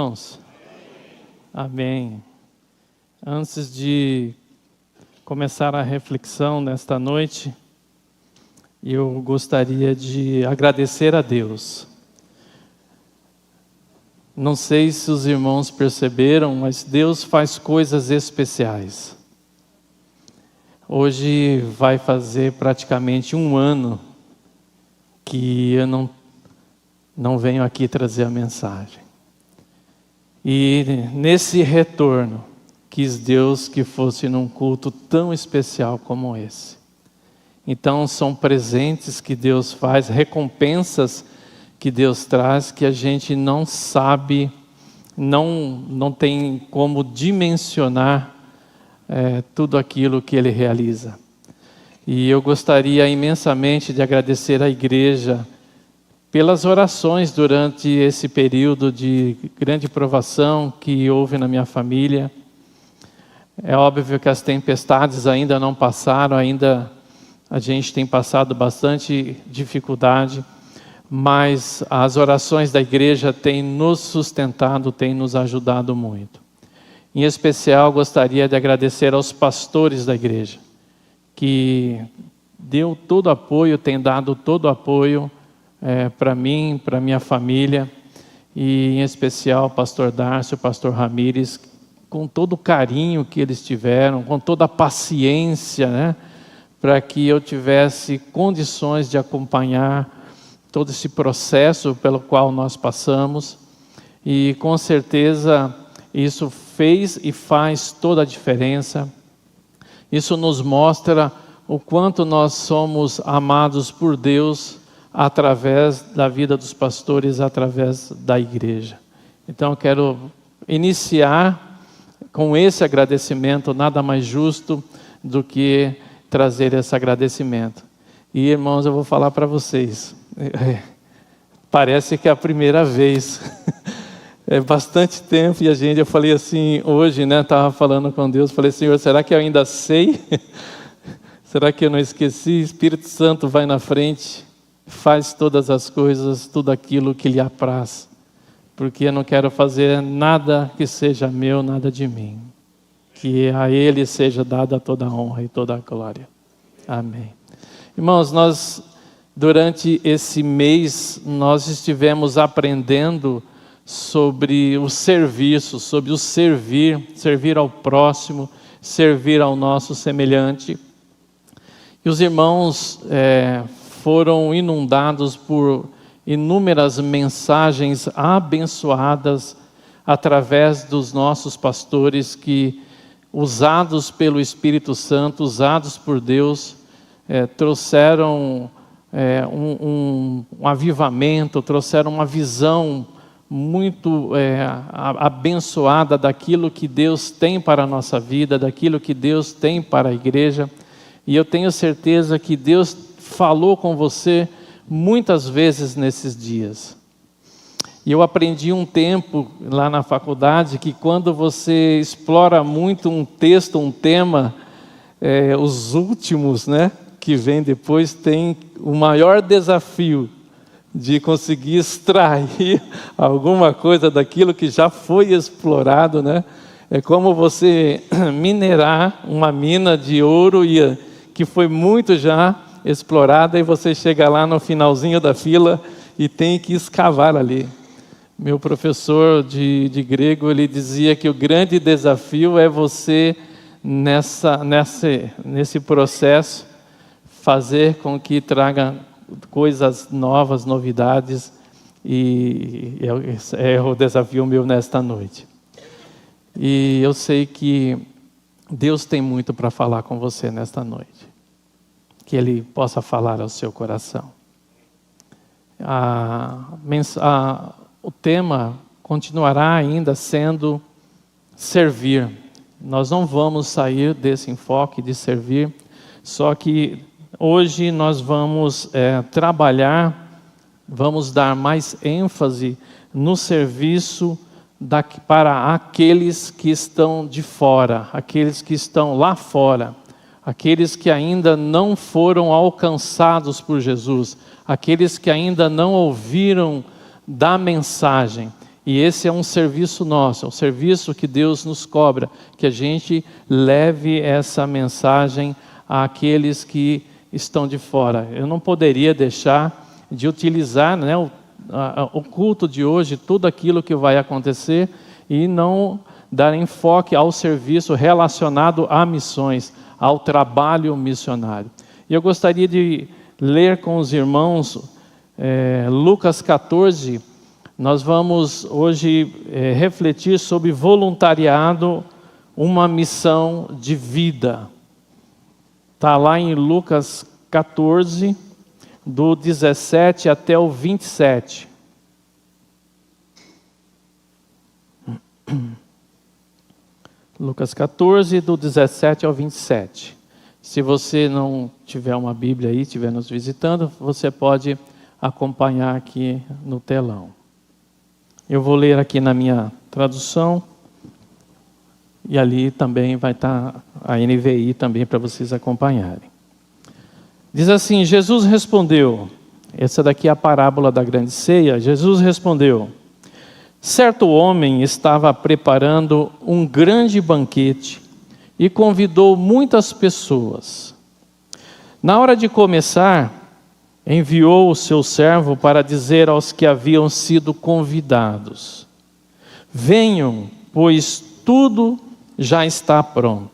irmãos? Amém. Antes de começar a reflexão nesta noite, eu gostaria de agradecer a Deus. Não sei se os irmãos perceberam, mas Deus faz coisas especiais. Hoje vai fazer praticamente um ano que eu não venho aqui trazer a mensagem. E nesse retorno, quis Deus que fosse num culto tão especial como esse. Então são presentes que Deus faz, recompensas que Deus traz, que a gente não sabe, não tem como dimensionar tudo aquilo que Ele realiza. E eu gostaria imensamente de agradecer à igreja pelas orações durante esse período de grande provação que houve na minha família. É óbvio que as tempestades ainda não passaram, ainda a gente tem passado bastante dificuldade, mas as orações da igreja têm nos sustentado, têm nos ajudado muito. Em especial, gostaria de agradecer aos pastores da igreja, que deu todo apoio, tem dado todo apoio para mim, para minha família, e em especial o pastor Darcio, o pastor Ramires, com todo o carinho que eles tiveram, com toda a paciência, para que eu tivesse condições de acompanhar todo esse processo pelo qual nós passamos, e com certeza isso fez e faz toda a diferença. Isso nos mostra o quanto nós somos amados por Deus através da vida dos pastores, através da igreja. Então eu quero iniciar com esse agradecimento, nada mais justo do que trazer esse agradecimento. E irmãos, eu vou falar para vocês, parece que é a primeira vez, é bastante tempo, e eu falei assim, hoje, estava falando com Deus, falei, Senhor, será que eu ainda sei? Será que eu não esqueci? Espírito Santo vai na frente, faz todas as coisas, tudo aquilo que lhe apraz, porque eu não quero fazer nada que seja meu, nada de mim, que a Ele seja dada toda a honra e toda a glória. Amém. Irmãos, nós, durante esse mês, nós estivemos aprendendo sobre o serviço, sobre o servir ao próximo, servir ao nosso semelhante. E os irmãos foram inundados por inúmeras mensagens abençoadas através dos nossos pastores que, usados pelo Espírito Santo, usados por Deus, trouxeram um avivamento, trouxeram uma visão muito abençoada daquilo que Deus tem para a nossa vida, daquilo que Deus tem para a igreja. E eu tenho certeza que Deus falou com você muitas vezes nesses dias. E eu aprendi um tempo lá na faculdade que quando você explora muito um texto, um tema, os últimos, que vêm depois, tem o maior desafio de conseguir extrair alguma coisa daquilo que já foi explorado, É como você minerar uma mina de ouro que foi muito já explorada, e você chega lá no finalzinho da fila e tem que escavar ali. Meu professor de grego, ele dizia que o grande desafio é você, nesse processo, fazer com que traga coisas novas, novidades, e é o desafio meu nesta noite. E eu sei que Deus tem muito para falar com você nesta noite, que Ele possa falar ao seu coração. O tema continuará ainda sendo servir. Nós não vamos sair desse enfoque de servir, só que hoje nós vamos vamos dar mais ênfase no serviço para aqueles que estão de fora, aqueles que estão lá fora, aqueles que ainda não foram alcançados por Jesus, aqueles que ainda não ouviram da mensagem. E esse é um serviço nosso, é um serviço que Deus nos cobra, que a gente leve essa mensagem àqueles que estão de fora. Eu não poderia deixar de utilizar, né, o culto de hoje, tudo aquilo que vai acontecer, e não dar enfoque ao serviço relacionado a missões, ao trabalho missionário. E eu gostaria de ler com os irmãos Lucas 14. Nós vamos hoje refletir sobre voluntariado, uma missão de vida. Está lá em Lucas 14, do 17 até o 27. Lucas 14, do 17 ao 27. Se você não tiver uma Bíblia aí, estiver nos visitando, você pode acompanhar aqui no telão. Eu vou ler aqui na minha tradução, e ali também vai estar a NVI também para vocês acompanharem. Diz assim: Jesus respondeu, essa daqui é a parábola da grande ceia. Jesus respondeu: certo homem estava preparando um grande banquete e convidou muitas pessoas. Na hora de começar, enviou o seu servo para dizer aos que haviam sido convidados: venham, pois tudo já está pronto.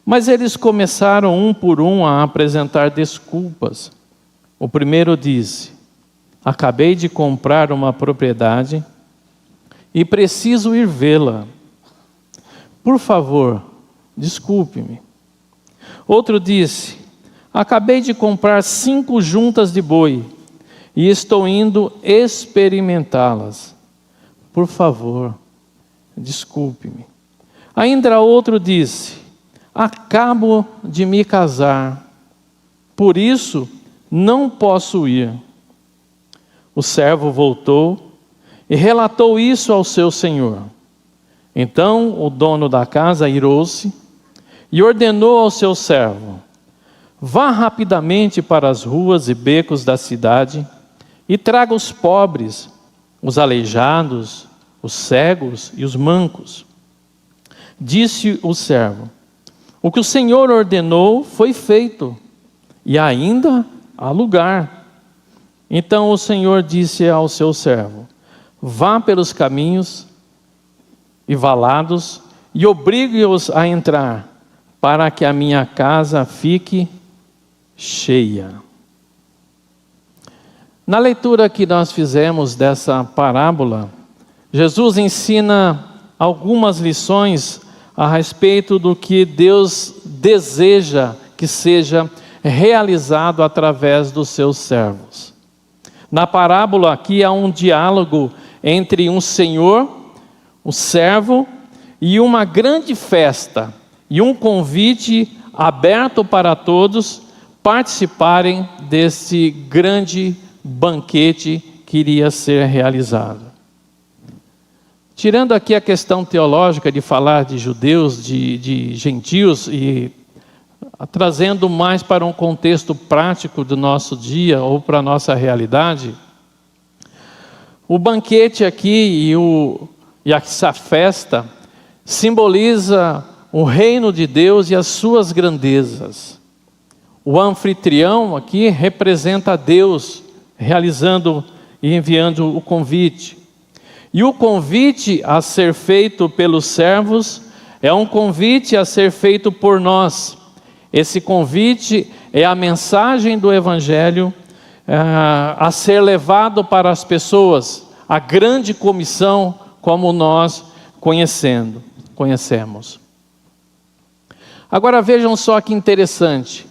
Mas eles começaram um por um a apresentar desculpas. O primeiro disse: acabei de comprar uma propriedade e preciso ir vê-la. Por favor, desculpe-me. Outro disse: acabei de comprar 5 juntas de boi e estou indo experimentá-las. Por favor, desculpe-me. Ainda outro disse: acabo de me casar, por isso não posso ir. O servo voltou e relatou isso ao seu senhor. Então o dono da casa irou-se e ordenou ao seu servo: vá rapidamente para as ruas e becos da cidade e traga os pobres, os aleijados, os cegos e os mancos. Disse o servo: o que o Senhor ordenou foi feito, e ainda há lugar. Então o Senhor disse ao seu servo: vá pelos caminhos e valados e obrigue-os a entrar, para que a minha casa fique cheia. Na leitura que nós fizemos dessa parábola, Jesus ensina algumas lições a respeito do que Deus deseja que seja realizado através dos seus servos. Na parábola aqui há um diálogo entre um senhor, um servo, e uma grande festa, e um convite aberto para todos participarem desse grande banquete que iria ser realizado. Tirando aqui a questão teológica de falar de judeus, de gentios, e trazendo mais para um contexto prático do nosso dia ou para a nossa realidade, o banquete aqui e essa festa simboliza o reino de Deus e as suas grandezas. O anfitrião aqui representa Deus realizando e enviando o convite. E o convite a ser feito pelos servos é um convite a ser feito por nós. Esse convite é a mensagem do Evangelho a ser levado para as pessoas, a grande comissão como nós conhecemos. Agora vejam só que interessante.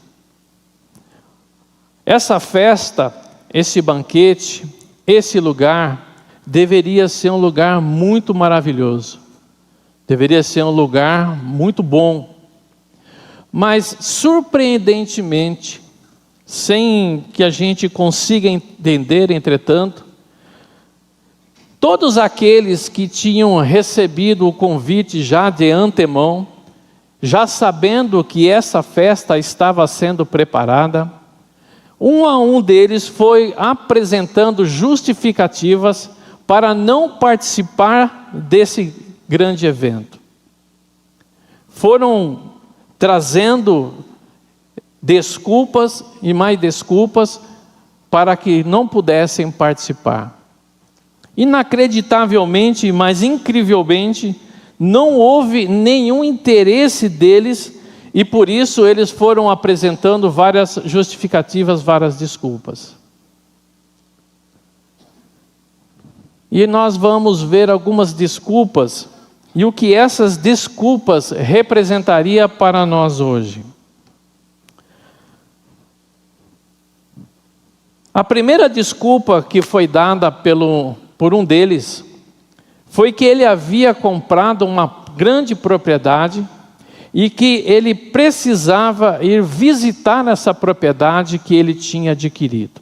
Essa festa, esse banquete, esse lugar deveria ser um lugar muito maravilhoso. Deveria ser um lugar muito bom. Mas, surpreendentemente, sem que a gente consiga entender, entretanto, todos aqueles que tinham recebido o convite já de antemão, já sabendo que essa festa estava sendo preparada, um a um deles foi apresentando justificativas para não participar desse grande evento. Foram trazendo desculpas e mais desculpas para que não pudessem participar. Inacreditavelmente, mas incrivelmente, não houve nenhum interesse deles e por isso eles foram apresentando várias justificativas, várias desculpas. E nós vamos ver algumas desculpas e o que essas desculpas representaria para nós hoje. A primeira desculpa que foi dada por um deles foi que ele havia comprado uma grande propriedade e que ele precisava ir visitar essa propriedade que ele tinha adquirido.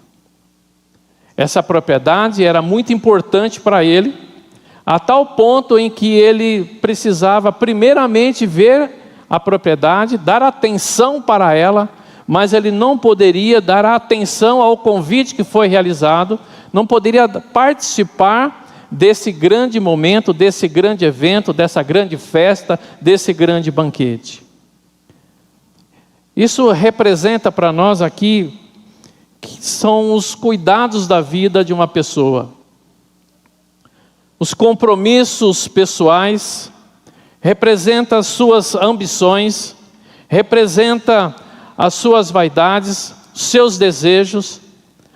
Essa propriedade era muito importante para ele, a tal ponto em que ele precisava primeiramente ver a propriedade, dar atenção para ela, mas ele não poderia dar atenção ao convite que foi realizado, não poderia participar desse grande momento, desse grande evento, dessa grande festa, desse grande banquete. Isso representa para nós aqui que são os cuidados da vida de uma pessoa. Os compromissos pessoais, representa as suas ambições, representa as suas vaidades, seus desejos,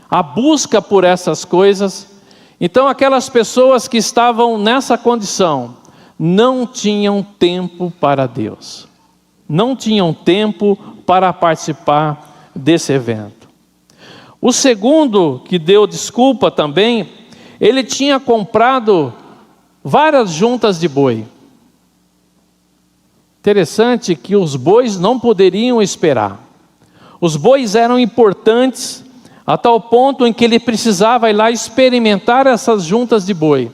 a busca por essas coisas. Então aquelas pessoas que estavam nessa condição, não tinham tempo para Deus. Não tinham tempo para participar desse evento. O segundo que deu desculpa também, ele tinha comprado várias juntas de boi. Interessante que os bois não poderiam esperar. Os bois eram importantes a tal ponto em que ele precisava ir lá experimentar essas juntas de boi.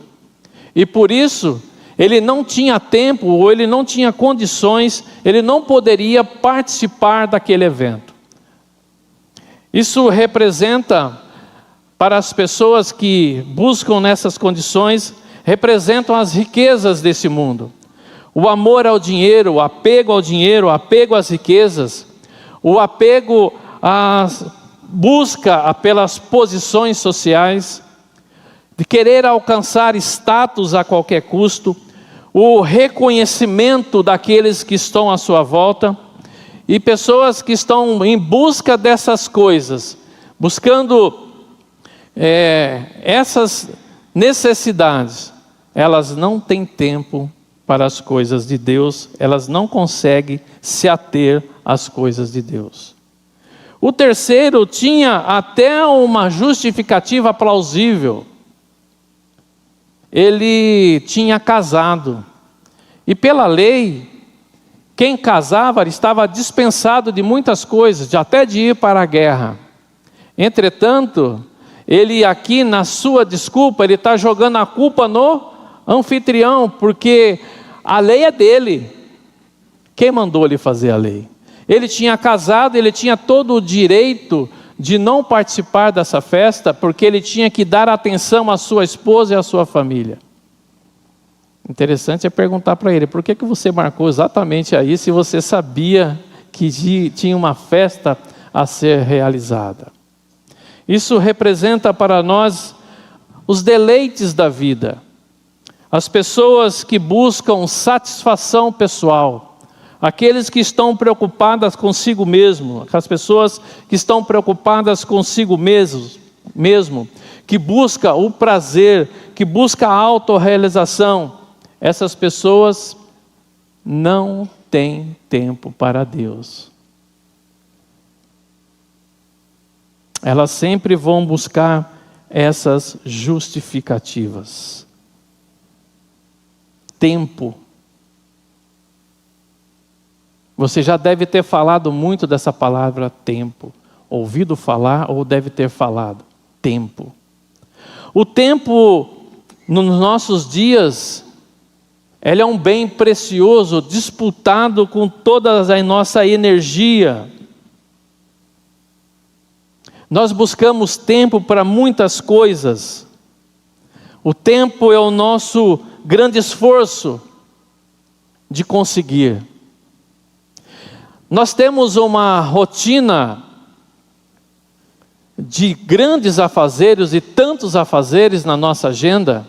E por isso, ele não tinha tempo ou ele não tinha condições, ele não poderia participar daquele evento. Isso representa, para as pessoas que buscam nessas condições, representam as riquezas desse mundo. O amor ao dinheiro, o apego às riquezas, o apego à busca pelas posições sociais, de querer alcançar status a qualquer custo, o reconhecimento daqueles que estão à sua volta, e pessoas que estão em busca dessas coisas, buscando essas necessidades, elas não têm tempo para as coisas de Deus, elas não conseguem se ater às coisas de Deus. O terceiro tinha até uma justificativa plausível. Ele tinha casado, e pela lei, quem casava estava dispensado de muitas coisas, até de ir para a guerra. Entretanto, ele aqui na sua desculpa, ele está jogando a culpa no anfitrião, porque a lei é dele. Quem mandou ele fazer a lei? Ele tinha casado, ele tinha todo o direito de não participar dessa festa, porque ele tinha que dar atenção à sua esposa e à sua família. Interessante é perguntar para ele, por que você marcou exatamente aí, se você sabia que tinha uma festa a ser realizada? Isso representa para nós os deleites da vida. As pessoas que buscam satisfação pessoal, aqueles que estão preocupadas consigo mesmo, as pessoas que estão preocupadas consigo mesmo, que busca o prazer, que busca a autorrealização, essas pessoas não têm tempo para Deus. Elas sempre vão buscar essas justificativas. Tempo. Você já deve ter falado muito dessa palavra tempo. Ouvido falar ou deve ter falado. Tempo. O tempo, nos nossos dias, ele é um bem precioso, disputado com toda a nossa energia. Nós buscamos tempo para muitas coisas. O tempo é o nosso grande esforço de conseguir. Nós temos uma rotina de grandes afazeres e tantos afazeres na nossa agenda,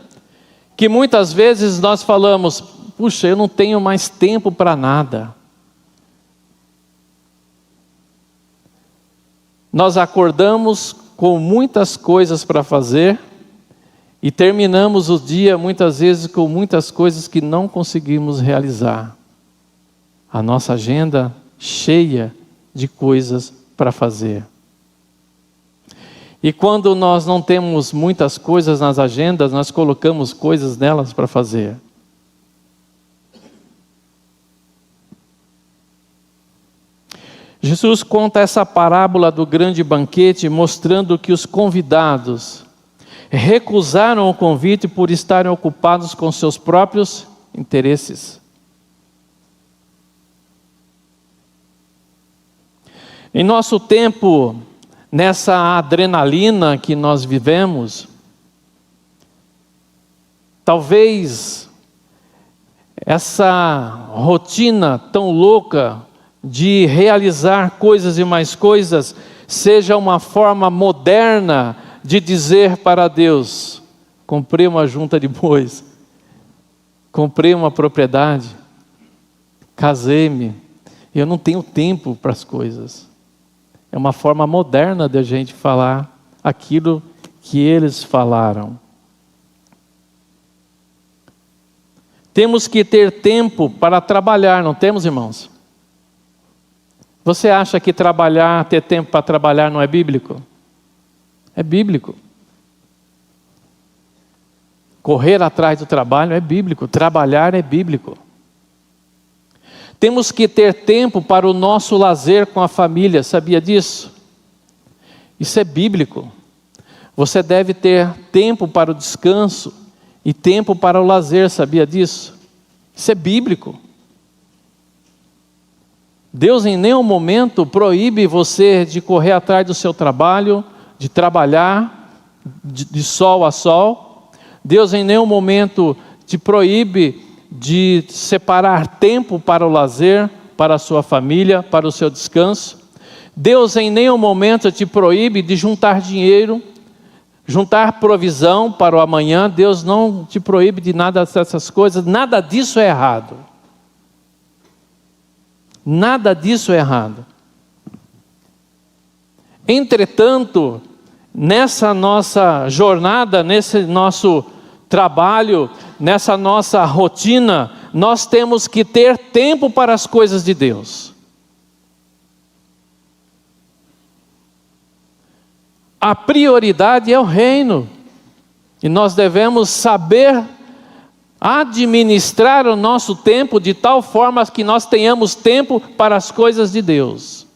que muitas vezes nós falamos: puxa, eu não tenho mais tempo para nada. Nós acordamos com muitas coisas para fazer e terminamos o dia muitas vezes com muitas coisas que não conseguimos realizar. A nossa agenda cheia de coisas para fazer. E quando nós não temos muitas coisas nas agendas, nós colocamos coisas nelas para fazer. Jesus conta essa parábola do grande banquete, mostrando que os convidados recusaram o convite por estarem ocupados com seus próprios interesses. Em nosso tempo, nessa adrenalina que nós vivemos, talvez essa rotina tão louca de realizar coisas e mais coisas seja uma forma moderna de dizer para Deus: comprei uma junta de bois, comprei uma propriedade, casei-me, eu não tenho tempo para as coisas. É uma forma moderna de a gente falar aquilo que eles falaram. Temos que ter tempo para trabalhar, não temos, irmãos? Você acha que ter tempo para trabalhar não é bíblico? É bíblico. Correr atrás do trabalho é bíblico, trabalhar é bíblico. Temos que ter tempo para o nosso lazer com a família, sabia disso? Isso é bíblico. Você deve ter tempo para o descanso e tempo para o lazer, sabia disso? Isso é bíblico. Deus em nenhum momento proíbe você de correr atrás do seu trabalho, de trabalhar de sol a sol. Deus em nenhum momento te proíbe de separar tempo para o lazer, para a sua família, para o seu descanso. Deus em nenhum momento te proíbe de juntar dinheiro, juntar provisão para o amanhã. Deus não te proíbe de nada dessas coisas, nada disso é errado. Nada disso é errado. Entretanto, nessa nossa jornada, nesse nosso trabalho, nessa nossa rotina, nós temos que ter tempo para as coisas de Deus. A prioridade é o reino, e nós devemos saber administrar o nosso tempo de tal forma que nós tenhamos tempo para as coisas de Deus.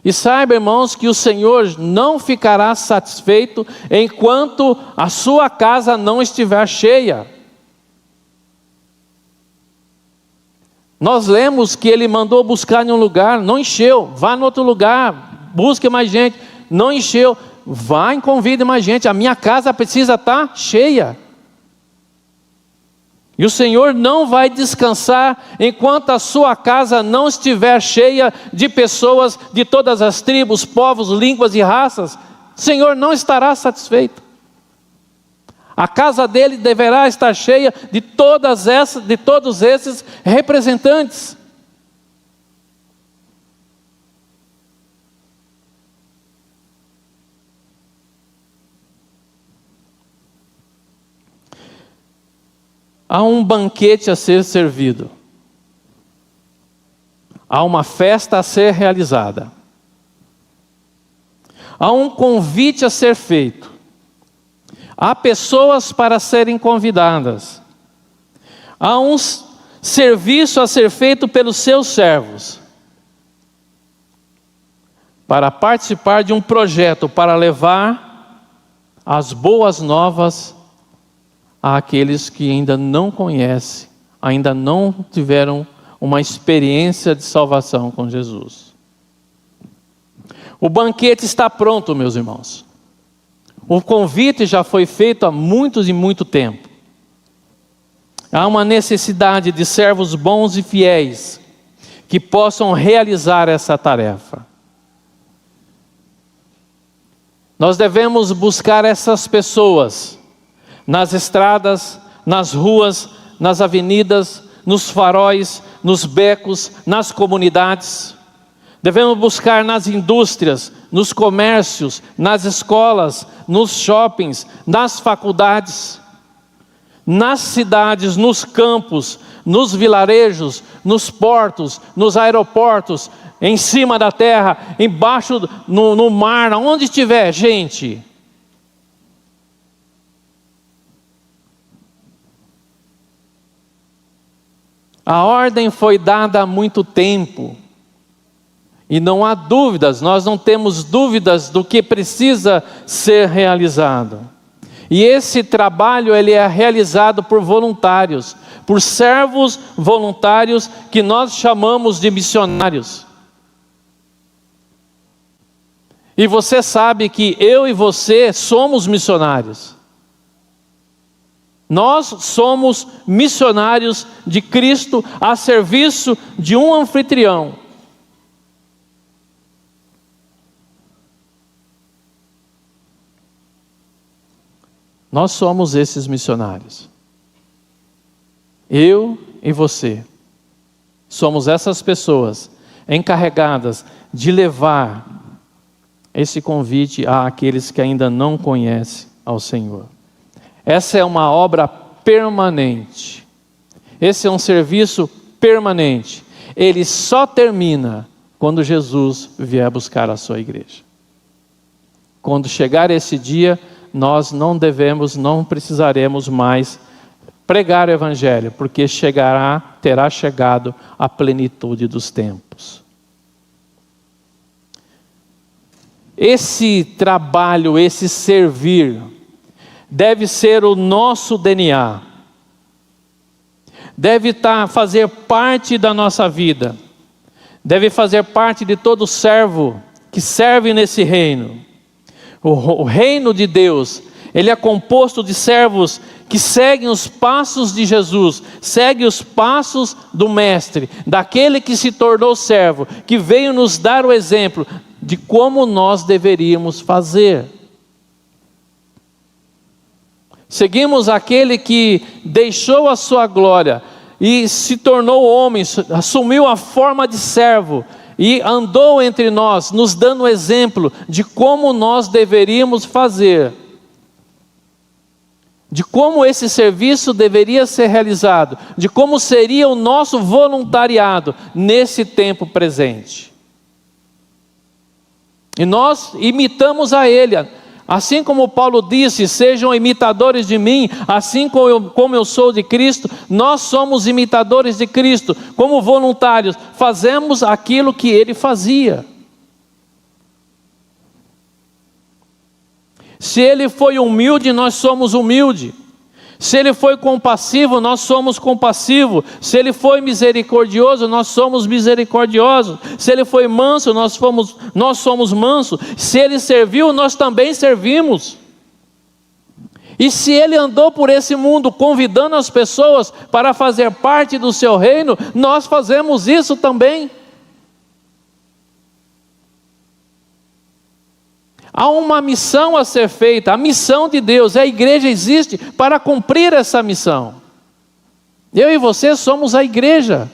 E saiba, irmãos, que o Senhor não ficará satisfeito enquanto a sua casa não estiver cheia. Nós lemos que Ele mandou buscar em um lugar, não encheu, vá em outro lugar, busque mais gente, não encheu, vá e convide mais gente, a minha casa precisa estar cheia. E o Senhor não vai descansar enquanto a sua casa não estiver cheia de pessoas de todas as tribos, povos, línguas e raças. O Senhor não estará satisfeito. A casa dele deverá estar cheia de todos esses representantes. Há um banquete a ser servido. Há uma festa a ser realizada. Há um convite a ser feito. Há pessoas para serem convidadas. Há um serviço a ser feito pelos seus servos. Para participar de um projeto para levar as boas novas àqueles que ainda não conhecem, ainda não tiveram uma experiência de salvação com Jesus. O banquete está pronto, meus irmãos. O convite já foi feito há muitos e muito tempo. Há uma necessidade de servos bons e fiéis que possam realizar essa tarefa. Nós devemos buscar essas pessoas nas estradas, nas ruas, nas avenidas, nos faróis, nos becos, nas comunidades. Devemos buscar nas indústrias, nos comércios, nas escolas, nos shoppings, nas faculdades, nas cidades, nos campos, nos vilarejos, nos portos, nos aeroportos, em cima da terra, embaixo, no mar, onde estiver gente. A ordem foi dada há muito tempo. E não há dúvidas, nós não temos dúvidas do que precisa ser realizado. E esse trabalho ele é realizado por voluntários, por servos voluntários que nós chamamos de missionários. E você sabe que eu e você somos missionários. Nós somos missionários de Cristo a serviço de um anfitrião. Nós somos esses missionários. Eu e você somos essas pessoas encarregadas de levar esse convite àqueles que ainda não conhecem ao Senhor. Essa é uma obra permanente. Esse é um serviço permanente. Ele só termina quando Jesus vier buscar a sua igreja. Quando chegar esse dia, nós não precisaremos mais pregar o Evangelho, porque terá chegado a plenitude dos tempos. Esse trabalho, esse servir, deve ser o nosso DNA. Deve fazer parte da nossa vida. Deve fazer parte de todo servo que serve nesse reino. O reino de Deus, ele é composto de servos que seguem os passos de Jesus, seguem os passos do Mestre, daquele que se tornou servo, que veio nos dar o exemplo de como nós deveríamos fazer. Seguimos aquele que deixou a sua glória e se tornou homem, assumiu a forma de servo, e andou entre nós, nos dando exemplo de como nós deveríamos fazer, de como esse serviço deveria ser realizado, de como seria o nosso voluntariado nesse tempo presente. E nós imitamos a Ele, assim como Paulo disse, sejam imitadores de mim, assim como eu sou de Cristo. Nós somos imitadores de Cristo, como voluntários, fazemos aquilo que Ele fazia. Se Ele foi humilde, nós somos humildes. Se Ele foi compassivo, nós somos compassivos. Se Ele foi misericordioso, nós somos misericordiosos. Se Ele foi manso, nós somos mansos. Se Ele serviu, nós também servimos. E se Ele andou por esse mundo convidando as pessoas para fazer parte do seu reino, nós fazemos isso também. Há uma missão a ser feita, a missão de Deus, a igreja existe para cumprir essa missão. Eu e você somos a igreja.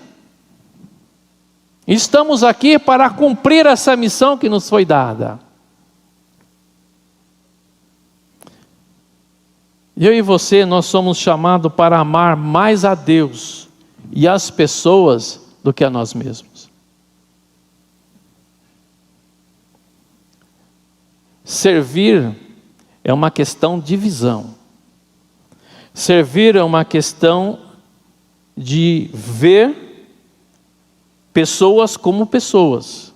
Estamos aqui para cumprir essa missão que nos foi dada. Eu e você, nós somos chamados para amar mais a Deus e as pessoas do que a nós mesmos. Servir é uma questão de visão. Servir é uma questão de ver pessoas como pessoas.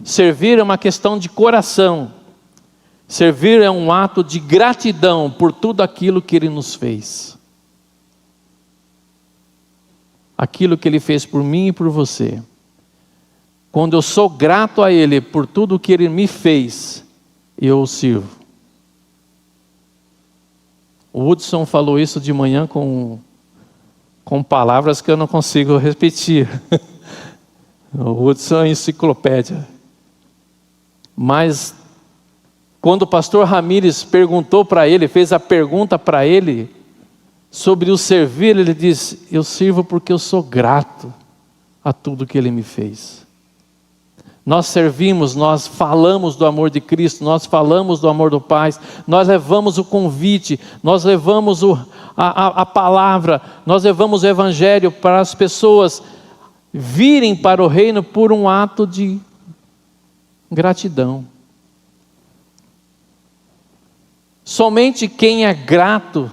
Servir é uma questão de coração. Servir é um ato de gratidão por tudo aquilo que Ele nos fez. Aquilo que Ele fez por mim e por você. Quando eu sou grato a Ele por tudo que Ele me fez, eu o sirvo. O Hudson falou isso de manhã com palavras que eu não consigo repetir. O Hudson é enciclopédia. Mas quando o pastor Ramires perguntou para ele, fez a pergunta para ele sobre o servir, ele disse: eu sirvo porque eu sou grato a tudo que ele me fez. Nós servimos, nós falamos do amor de Cristo, nós falamos do amor do Pai, nós levamos o convite, nós levamos a palavra, nós levamos o Evangelho para as pessoas virem para o reino por um ato de gratidão. Somente quem é grato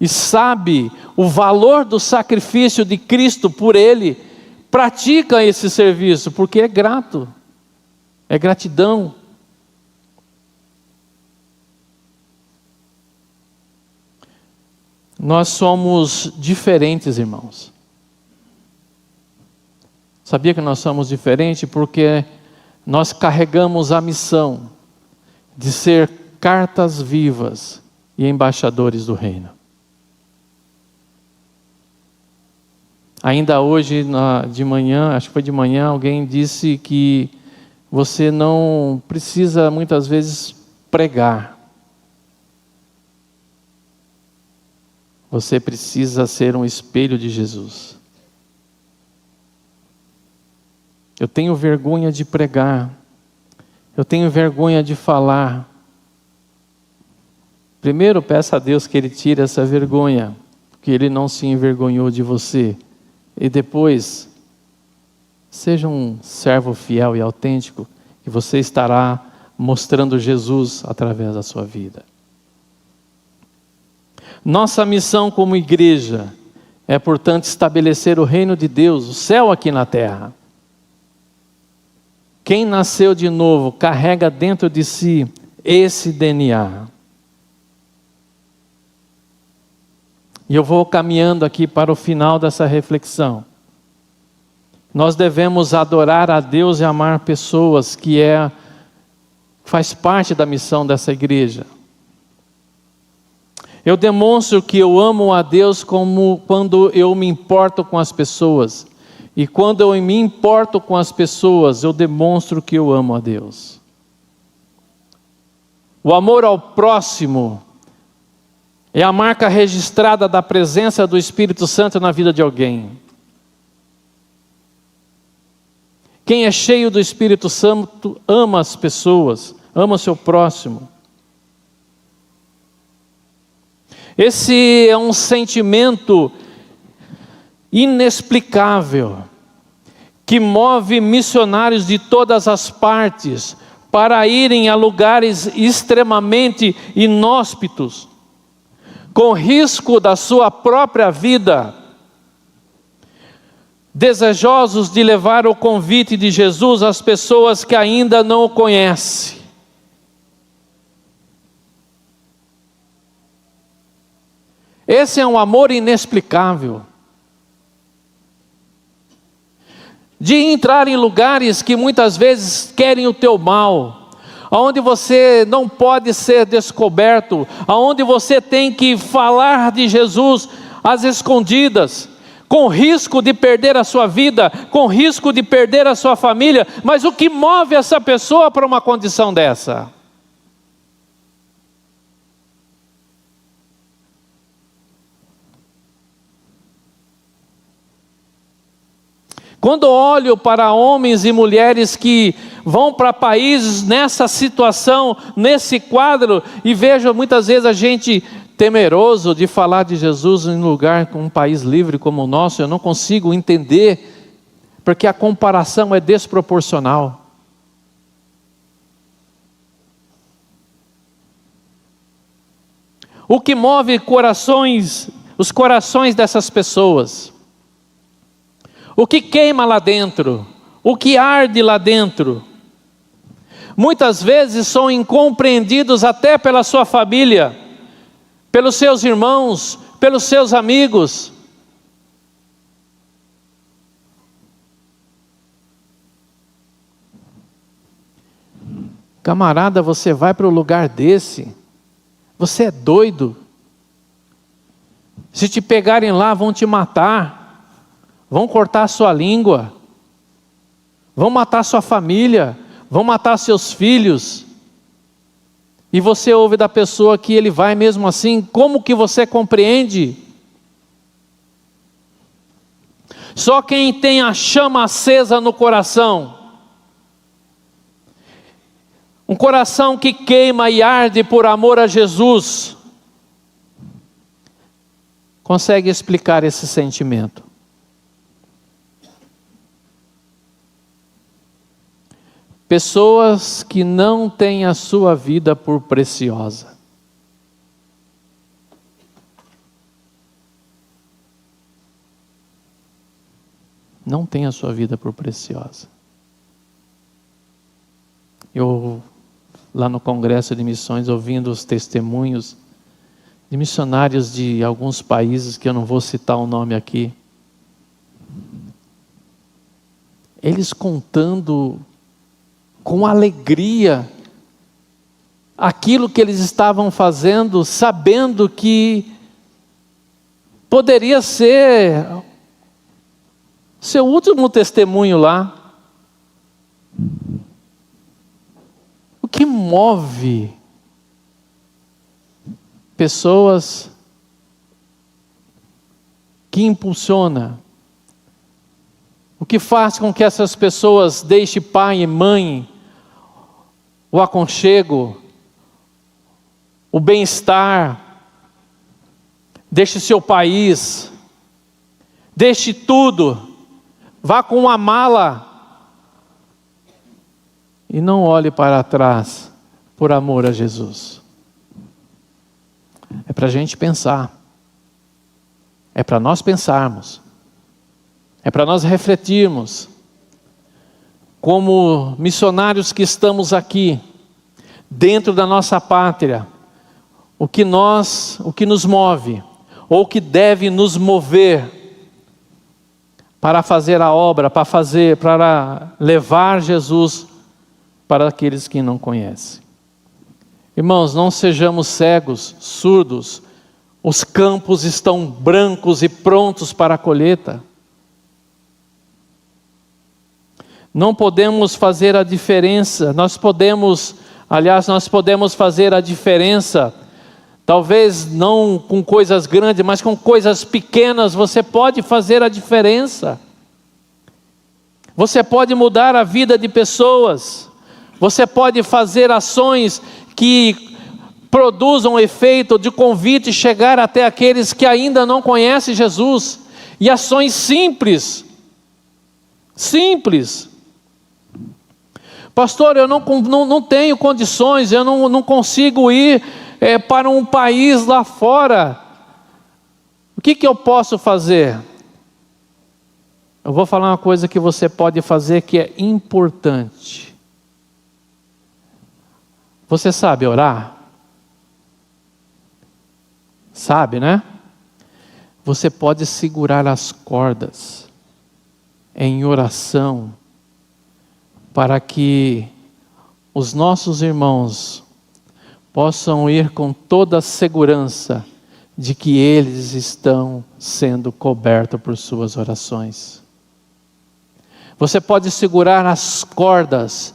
e sabe o valor do sacrifício de Cristo por ele, pratica esse serviço, porque é grato, é gratidão. Nós somos diferentes, irmãos. Sabia que nós somos diferentes? Porque nós carregamos a missão de ser cartas vivas e embaixadores do reino. Ainda hoje, de manhã, acho que foi de manhã, alguém disse que você não precisa muitas vezes pregar. Você precisa ser um espelho de Jesus. Eu tenho vergonha de pregar. Eu tenho vergonha de falar. Primeiro, peça a Deus que Ele tire essa vergonha, que Ele não se envergonhou de você. E depois, seja um servo fiel e autêntico, que você estará mostrando Jesus através da sua vida. Nossa missão como igreja é, portanto, estabelecer o reino de Deus, o céu aqui na terra. Quem nasceu de novo carrega dentro de si esse DNA. E eu vou caminhando aqui para o final dessa reflexão. Nós devemos adorar a Deus e amar pessoas, que faz parte da missão dessa igreja. Eu demonstro que eu amo a Deus quando eu me importo com as pessoas. E quando eu me importo com as pessoas, eu demonstro que eu amo a Deus. O amor ao próximo é a marca registrada da presença do Espírito Santo na vida de alguém. Quem é cheio do Espírito Santo ama as pessoas, ama o seu próximo. Esse é um sentimento inexplicável que move missionários de todas as partes para irem a lugares extremamente inóspitos, com risco da sua própria vida, desejosos de levar o convite de Jesus às pessoas que ainda não o conhecem. Esse é um amor inexplicável. De entrar em lugares que muitas vezes querem o teu mal, aonde você não pode ser descoberto, aonde você tem que falar de Jesus às escondidas, com risco de perder a sua vida, com risco de perder a sua família. Mas o que move essa pessoa para uma condição dessa? Quando olho para homens e mulheres que vão para países nessa situação, nesse quadro, e vejo muitas vezes a gente temeroso de falar de Jesus em lugar com um país livre como o nosso, eu não consigo entender, porque a comparação é desproporcional. O que move os corações dessas pessoas? O que queima lá dentro? O que arde lá dentro? Muitas vezes são incompreendidos até pela sua família, pelos seus irmãos, pelos seus amigos. Camarada, você vai para um lugar desse, você é doido. Se te pegarem lá, vão te matar, vão cortar a sua língua, vão matar sua família, vão matar seus filhos. E você ouve da pessoa que ele vai mesmo assim, como que você compreende? Só quem tem a chama acesa no coração, um coração que queima e arde por amor a Jesus, consegue explicar esse sentimento. Pessoas que não têm a sua vida por preciosa. Não tem a sua vida por preciosa. Eu, lá no Congresso de Missões, ouvindo os testemunhos de missionários de alguns países, que eu não vou citar o nome aqui, eles contando com alegria aquilo que eles estavam fazendo, sabendo que poderia ser seu último testemunho lá. O que move pessoas, que impulsiona, o que faz com que essas pessoas deixem pai e mãe, o aconchego, o bem-estar, deixe seu país, deixe tudo, vá com uma mala e não olhe para trás por amor a Jesus. É para a gente pensar, é para nós pensarmos, é para nós refletirmos, como missionários que estamos aqui, dentro da nossa pátria, o que nos move, ou o que deve nos mover, para fazer a obra, para levar Jesus para aqueles que não conhecem. Irmãos, não sejamos cegos, surdos, os campos estão brancos e prontos para a colheita. Não podemos fazer a diferença, nós podemos fazer a diferença, talvez não com coisas grandes, mas com coisas pequenas, você pode fazer a diferença. Você pode mudar a vida de pessoas, você pode fazer ações que produzam efeito de convite e chegar até aqueles que ainda não conhecem Jesus, e ações simples. Pastor, eu não tenho condições, eu não consigo ir para um país lá fora. O que eu posso fazer? Eu vou falar uma coisa que você pode fazer que é importante. Você sabe orar? Sabe, né? Você pode segurar as cordas em oração, para que os nossos irmãos possam ir com toda a segurança de que eles estão sendo cobertos por suas orações. Você pode segurar as cordas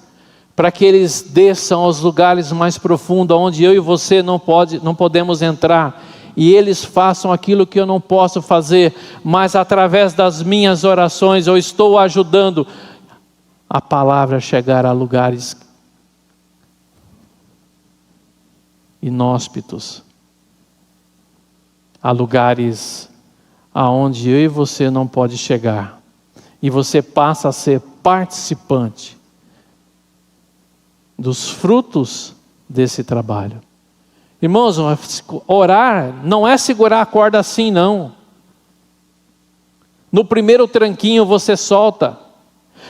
para que eles desçam aos lugares mais profundos, onde eu e você não podemos entrar, e eles façam aquilo que eu não posso fazer, mas através das minhas orações eu estou ajudando a palavra chegar a lugares inóspitos, a lugares aonde eu e você não pode chegar, e você passa a ser participante dos frutos desse trabalho. Irmãos, orar não é segurar a corda assim, não. No primeiro tranquinho você solta.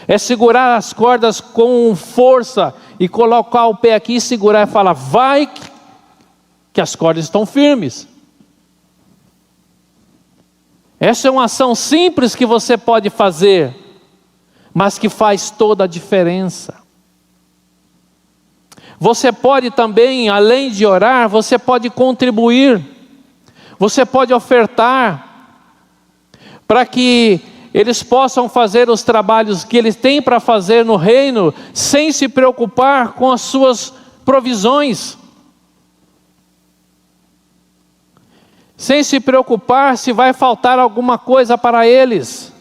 É segurar as cordas com força e colocar o pé aqui e segurar e falar, vai, que as cordas estão firmes. Essa é uma ação simples que você pode fazer, mas que faz toda a diferença. Você pode também, além de orar, você pode contribuir. Você pode ofertar para que eles possam fazer os trabalhos que eles têm para fazer no reino, sem se preocupar com as suas provisões. Sem se preocupar se vai faltar alguma coisa para eles.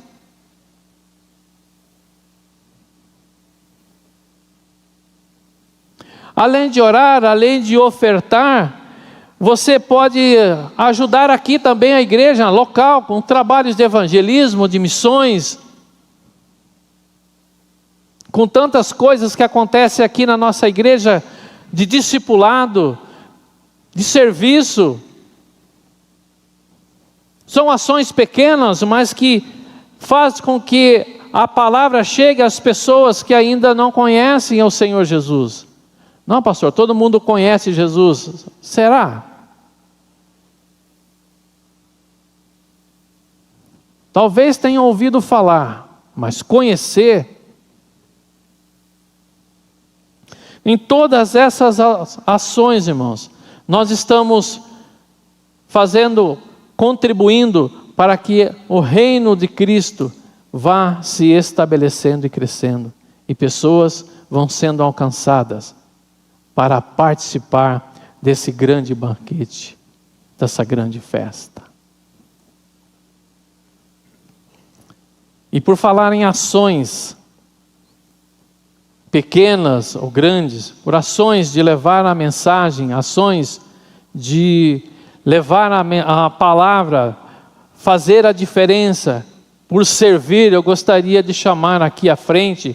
Além de orar, além de ofertar, você pode ajudar aqui também a igreja local, com trabalhos de evangelismo, de missões, com tantas coisas que acontecem aqui na nossa igreja, de discipulado, de serviço. São ações pequenas, mas que fazem com que a palavra chegue às pessoas que ainda não conhecem o Senhor Jesus. Não, pastor, todo mundo conhece Jesus. Será? Talvez tenham ouvido falar, mas conhecer. Em todas essas ações, irmãos, nós estamos contribuindo para que o reino de Cristo vá se estabelecendo e crescendo, e pessoas vão sendo alcançadas para participar desse grande banquete, dessa grande festa. E por falar em ações, pequenas ou grandes, por ações de levar a mensagem, ações de levar a palavra, fazer a diferença, por servir, eu gostaria de chamar aqui à frente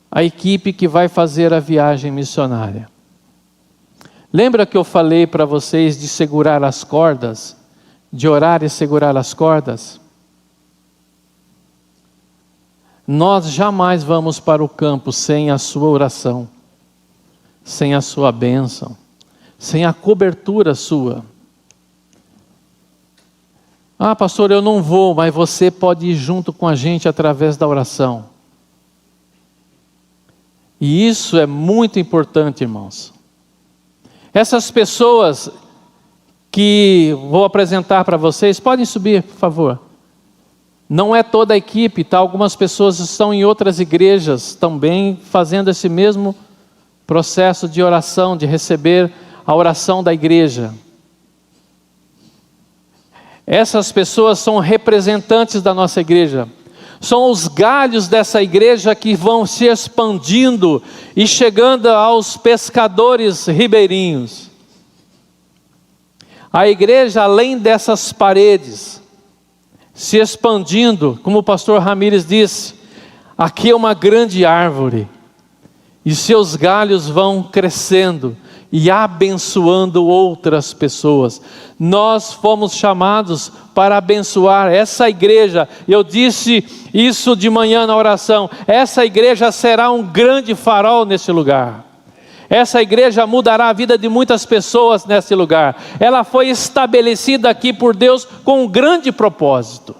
a equipe que vai fazer a viagem missionária. Lembra que eu falei para vocês de segurar as cordas, de orar e segurar as cordas? Nós jamais vamos para o campo sem a sua oração, sem a sua bênção, sem a cobertura sua. Ah, pastor, eu não vou, mas você pode ir junto com a gente através da oração. E isso é muito importante, irmãos. Essas pessoas que vou apresentar para vocês, podem subir, por favor. Não é toda a equipe, tá? Algumas pessoas estão em outras igrejas também fazendo esse mesmo processo de oração, de receber a oração da igreja. Essas pessoas são representantes da nossa igreja. São os galhos dessa igreja que vão se expandindo e chegando aos pescadores ribeirinhos. A igreja, além dessas paredes, se expandindo, como o pastor Ramírez disse, aqui é uma grande árvore, e seus galhos vão crescendo e abençoando outras pessoas. Nós fomos chamados para abençoar essa igreja. Eu disse isso de manhã na oração. Essa igreja será um grande farol nesse lugar. Essa igreja mudará a vida de muitas pessoas nesse lugar. Ela foi estabelecida aqui por Deus com um grande propósito.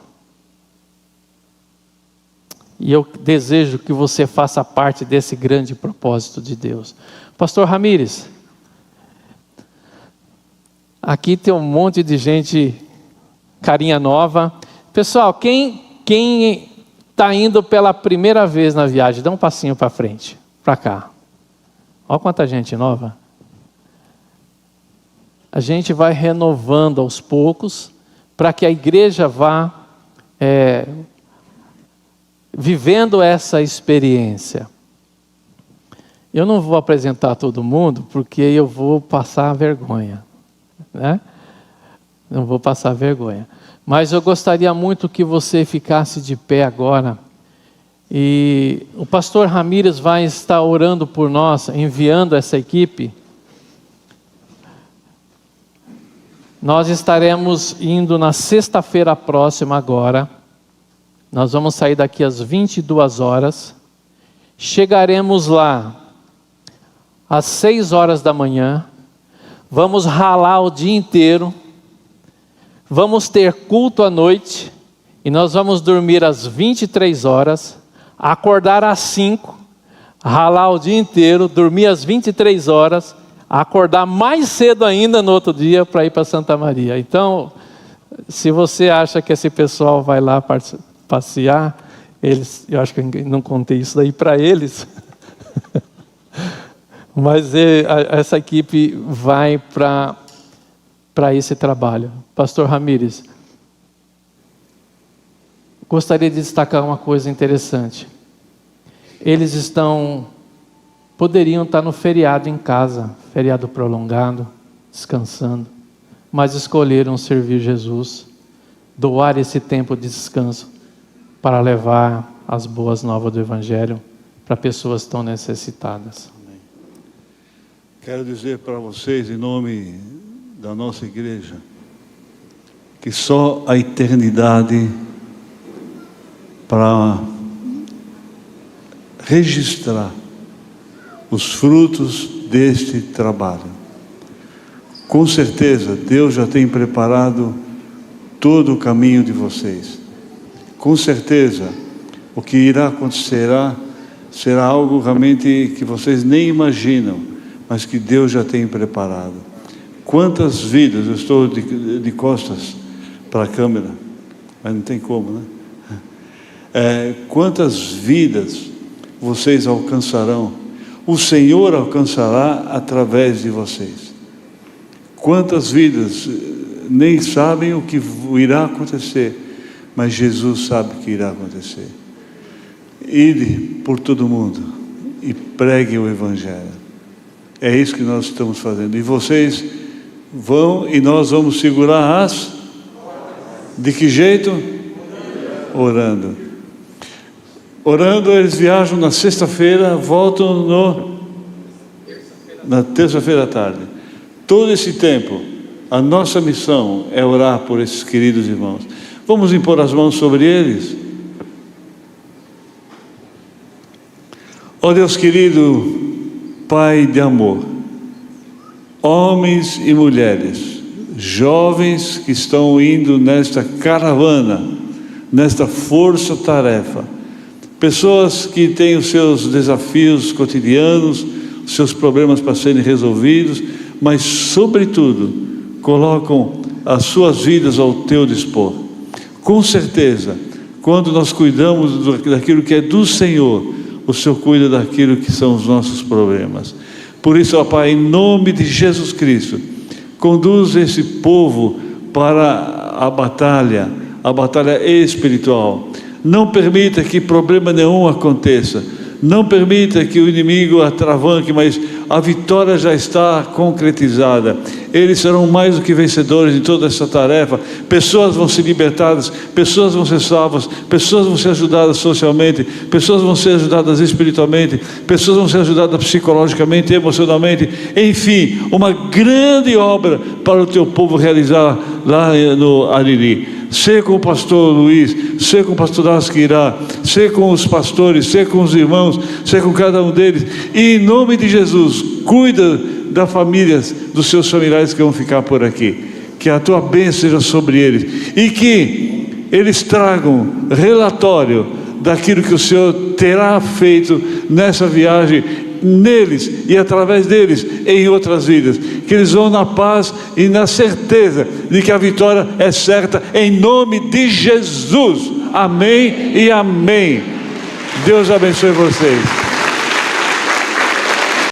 E eu desejo que você faça parte desse grande propósito de Deus. Pastor Ramírez, aqui tem um monte de gente, carinha nova. Pessoal, quem está indo pela primeira vez na viagem, dá um passinho para frente, para cá. Olha quanta gente nova. A gente vai renovando aos poucos, para que a igreja vá vivendo essa experiência. Eu não vou apresentar todo mundo, porque eu vou passar vergonha, né? Não vou passar vergonha. Mas eu gostaria muito que você ficasse de pé agora. E o pastor Ramírez vai estar orando por nós, enviando essa equipe. Nós estaremos indo na sexta-feira próxima agora. Nós vamos sair daqui às 22 horas. Chegaremos lá às 6 horas da manhã. Vamos ralar o dia inteiro. Vamos ter culto à noite. E nós vamos dormir às 23 horas. Acordar às 5. Ralar o dia inteiro. Dormir às 23 horas. a acordar mais cedo ainda no outro dia para ir para Santa Maria. Então, se você acha que esse pessoal vai lá passear, eu acho que eu não contei isso daí para eles, mas essa equipe vai para esse trabalho. Pastor Ramírez, gostaria de destacar uma coisa interessante. Eles poderiam estar no feriado em casa, feriado prolongado, descansando, mas escolheram servir Jesus, doar esse tempo de descanso para levar as boas novas do Evangelho para pessoas tão necessitadas. Amém. Quero dizer para vocês, em nome da nossa igreja, que só a eternidade para registrar os frutos deste trabalho. Com certeza, Deus já tem preparado todo o caminho de vocês. Com certeza, o que irá acontecer será algo realmente que vocês nem imaginam, mas que Deus já tem preparado. Quantas vidas, eu estou de costas para a câmera, mas não tem como, né? Quantas vidas vocês alcançarão? O Senhor alcançará através de vocês. Quantas vidas nem sabem o que irá acontecer, mas Jesus sabe o que irá acontecer. Ide por todo mundo e pregue o Evangelho. É isso que nós estamos fazendo. E vocês vão e nós vamos segurar as... De que jeito? Orando. Orando, eles viajam na sexta-feira, voltam na terça-feira à tarde. Todo esse tempo, a nossa missão é orar por esses queridos irmãos. Vamos impor as mãos sobre eles. Ó Deus querido, Pai de amor, homens e mulheres, jovens que estão indo nesta caravana, nesta força-tarefa, pessoas que têm os seus desafios cotidianos, os seus problemas para serem resolvidos, mas sobretudo colocam as suas vidas ao teu dispor. Com certeza, quando nós cuidamos daquilo que é do Senhor, o Senhor cuida daquilo que são os nossos problemas. Por isso, ó Pai, em nome de Jesus Cristo, conduz esse povo para a batalha espiritual. Não permita que problema nenhum aconteça. Não permita que o inimigo atravanque, mas a vitória já está concretizada. Eles serão mais do que vencedores em toda essa tarefa. Pessoas vão ser libertadas, pessoas vão ser salvas, pessoas vão ser ajudadas socialmente, pessoas vão ser ajudadas espiritualmente, pessoas vão ser ajudadas psicologicamente, emocionalmente. Enfim, uma grande obra para o teu povo realizar lá no Ariri. Ser com o pastor Luiz, ser com o pastor Asquirá, ser com os pastores, ser com os irmãos, ser com cada um deles. E em nome de Jesus, cuida das famílias, dos seus familiares que vão ficar por aqui. Que a tua bênção seja sobre eles. E que eles tragam relatório daquilo que o Senhor terá feito nessa viagem, neles e através deles em outras vidas, que eles vão na paz e na certeza de que a vitória é certa, em nome de Jesus, amém e amém. Deus abençoe vocês.